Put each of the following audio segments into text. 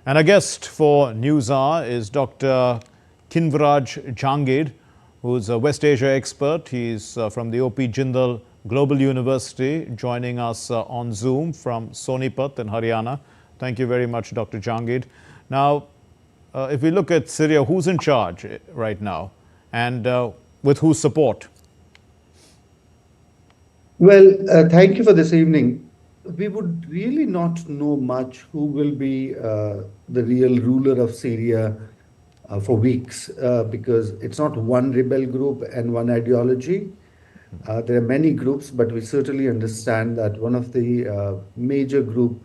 And our guest for News Hour is Dr. Kinvraj Jangid, who's a West Asia expert. He's from the O.P. Jindal Global University, joining us on Zoom from Sonipat in Haryana. Thank you very much, Dr. Jangid. Now, if we look at Syria, who's in charge right now and with whose support? Well, thank you for this evening. We would really not know much who will be the real ruler of Syria for weeks because it's not one rebel group and one ideology. There are many groups, but we certainly understand that one of the major group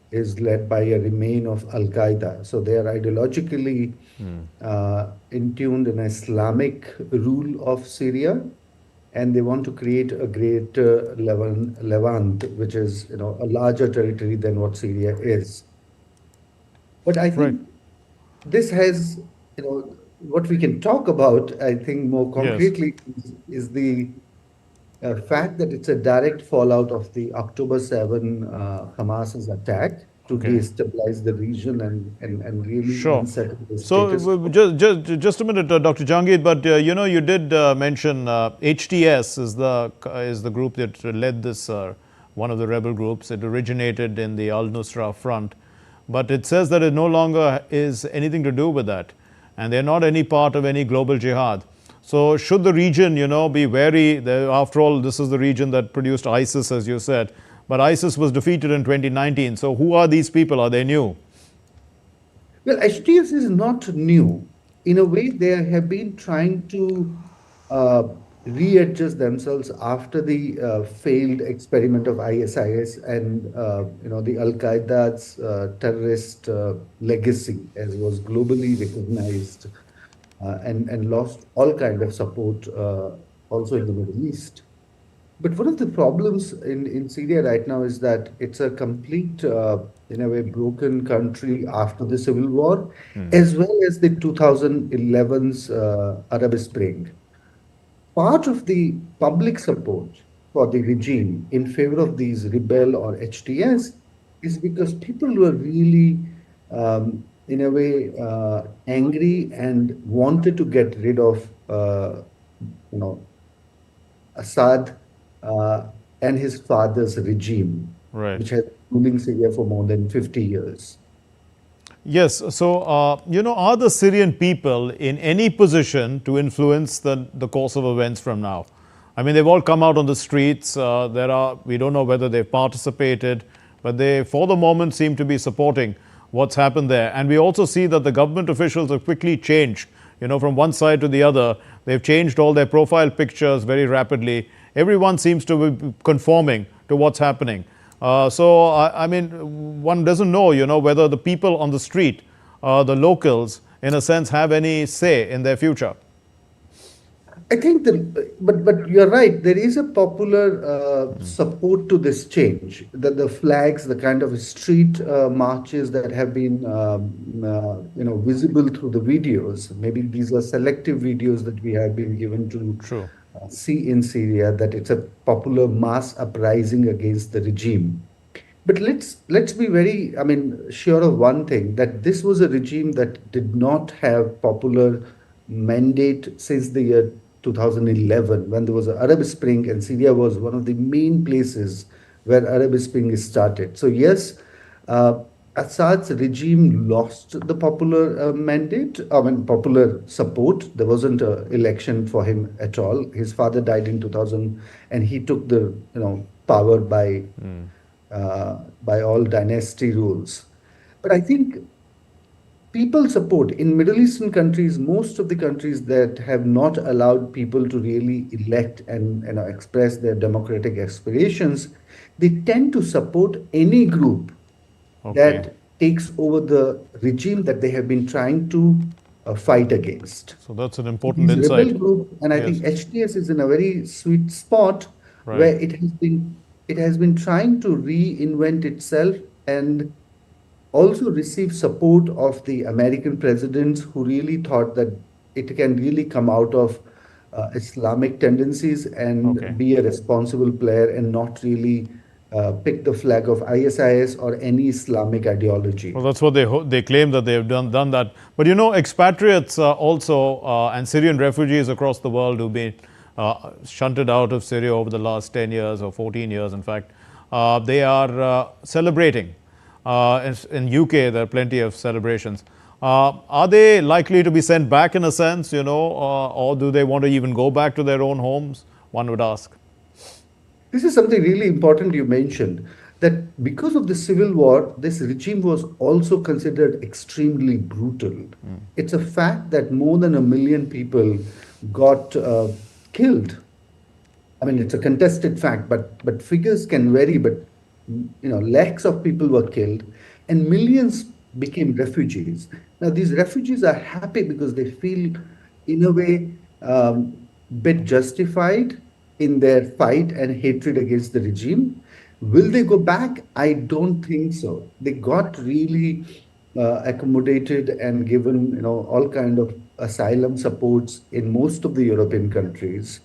is led by a remain of al-Qaeda. So they are ideologically in tuned in Islamic rule of Syria, and they want to create a greater Levant, which is a larger territory than what Syria is. But I think this has what we can talk about. I think more concretely is the fact that it's a direct fallout of the October 7 Hamas's attack to destabilize the region and really unsettle the status. So just a minute, Dr. Jangid, but you did mention HTS is the group that led this, one of the rebel groups. It originated in the al-Nusra front, but it says that it no longer is anything to do with that, and they're not any part of any global jihad. So should the region, be wary? After all, this is the region that produced ISIS, as you said. But ISIS was defeated in 2019. So who are these people? Are they new? Well, HTS is not new. In a way, they have been trying to readjust themselves after the failed experiment of ISIS and the Al-Qaeda's terrorist legacy, as was globally recognized. And lost all kind of support also in the Middle East. But one of the problems in Syria right now is that it's a complete, in a way, broken country after the civil war, as well as the 2011's Arab Spring. Part of the public support for the regime in favor of these rebel or HTS is because people were really in a way, angry and wanted to get rid of, Assad and his father's regime, which has been ruling Syria for more than 50 years. Yes. So, are the Syrian people in any position to influence the course of events from now? I mean, they've all come out on the streets. We don't know whether they've participated, but they, for the moment, seem to be supporting what's happened there. And we also see that the government officials have quickly changed, from one side to the other. They've changed all their profile pictures very rapidly. Everyone seems to be conforming to what's happening. I mean, one doesn't know, whether the people on the street, the locals, in a sense, have any say in their future. I think but you're right. There is a popular support to this change. That the flags, the kind of street marches that have been, visible through the videos. Maybe these are selective videos that we have been given to see in Syria. That it's a popular mass uprising against the regime. But let's be very, sure of one thing: that this was a regime that did not have popular mandate since the year 2011, when there was an Arab Spring, and Syria was one of the main places where Arab Spring started. So yes, Assad's regime lost the popular mandate, popular support. There wasn't an election for him at all. His father died in 2000, and he took the power by all dynasty rules. But I think people support in Middle Eastern countries, most of the countries that have not allowed people to really elect and express their democratic aspirations, they tend to support any group that takes over the regime that they have been trying to fight against. So that's an important insight. Rebel group, and I think HTS is in a very sweet spot where it has been trying to reinvent itself and also receive support of the American presidents who really thought that it can really come out of Islamic tendencies and be a responsible player and not really pick the flag of ISIS or any Islamic ideology. Well, that's what they claim that they have done that. But you know, expatriates also and Syrian refugees across the world who've been shunted out of Syria over the last 10 years or 14 years, in fact, they are celebrating. In UK, there are plenty of celebrations. Are they likely to be sent back in a sense, you know, or do they want to even go back to their own homes? One would ask. This is something really important you mentioned, that because of the civil war, this regime was also considered extremely brutal. It's a fact that more than 1 million people got killed. I mean, it's a contested fact, but figures can vary. But lakhs of people were killed, and millions became refugees. Now, these refugees are happy because they feel, in a way, bit justified in their fight and hatred against the regime. Will they go back? I don't think so. They got really accommodated and given, all kind of asylum supports in most of the European countries.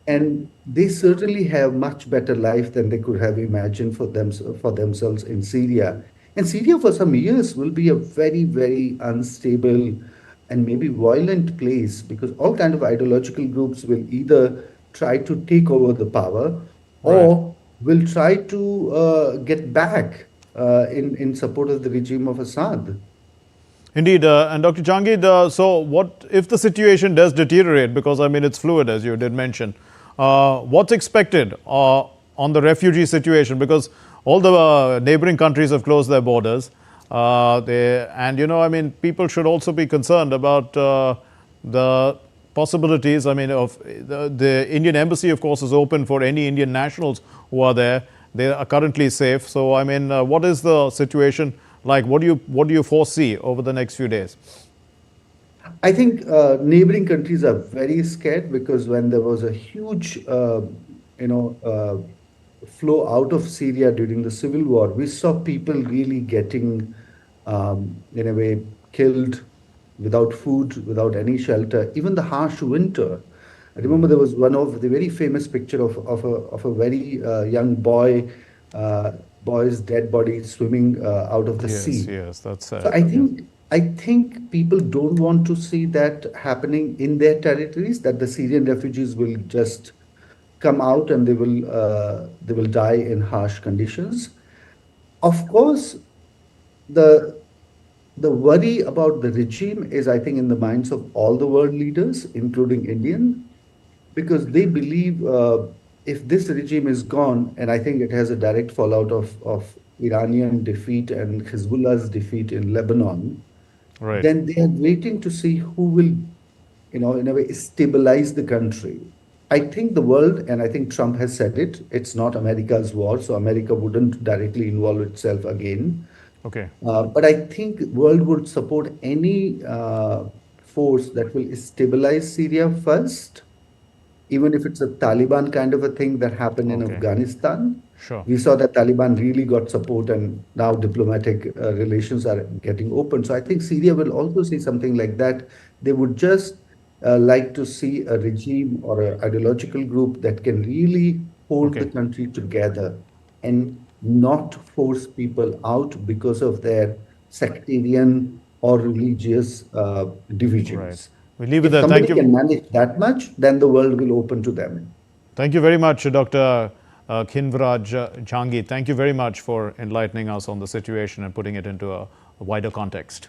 And they certainly have much better life than they could have imagined for themselves in Syria. And Syria for some years will be a very, very unstable and maybe violent place, because all kind of ideological groups will either try to take over the power Right. or will try to get back in support of the regime of Assad. Indeed, and Dr. Jangid, so what if the situation does deteriorate? Because I mean, it's fluid, as you did mention. What's expected on the refugee situation? Because all the neighboring countries have closed their borders, and I mean, people should also be concerned about the possibilities. I mean, of the Indian embassy, of course, is open for any Indian nationals who are there. They are currently safe. So, I mean, what is the situation like? What do you foresee over the next few days? I think neighboring countries are very scared, because when there was a huge, flow out of Syria during the civil war, we saw people really getting, in a way, killed without food, without any shelter, even the harsh winter. I remember there was one of the very famous picture of a very young boy's dead body swimming out of the Yes, sea. yes, that's So sad. I think people don't want to see that happening in their territories, that the Syrian refugees will just come out and they will die in harsh conditions. Of course, the the worry about the regime is, I think, in the minds of all the world leaders, including Indian, because they believe if this regime is gone, and I think it has a direct fallout of Iranian defeat and Hezbollah's defeat in Lebanon, Right. then they are waiting to see who will, in a way, stabilize the country. I think the world, and I think Trump has said it, it's not America's war, so America wouldn't directly involve itself again. Okay. But I think world would support any force that will stabilize Syria first, even if it's a Taliban kind of a thing that happened in Okay. Afghanistan. Sure. We saw that Taliban really got support, and now diplomatic relations are getting open. So I think Syria will also see something like that. They would just like to see a regime or an ideological group that can really hold the Okay. country together and not force people out because of their sectarian or religious Right. divisions. We leave it If there. somebody Thank you. can manage that much, then the world will open to them. Thank you very much, Dr. Kinvraj Jhangi. Thank you very much for enlightening us on the situation and putting it into a wider context.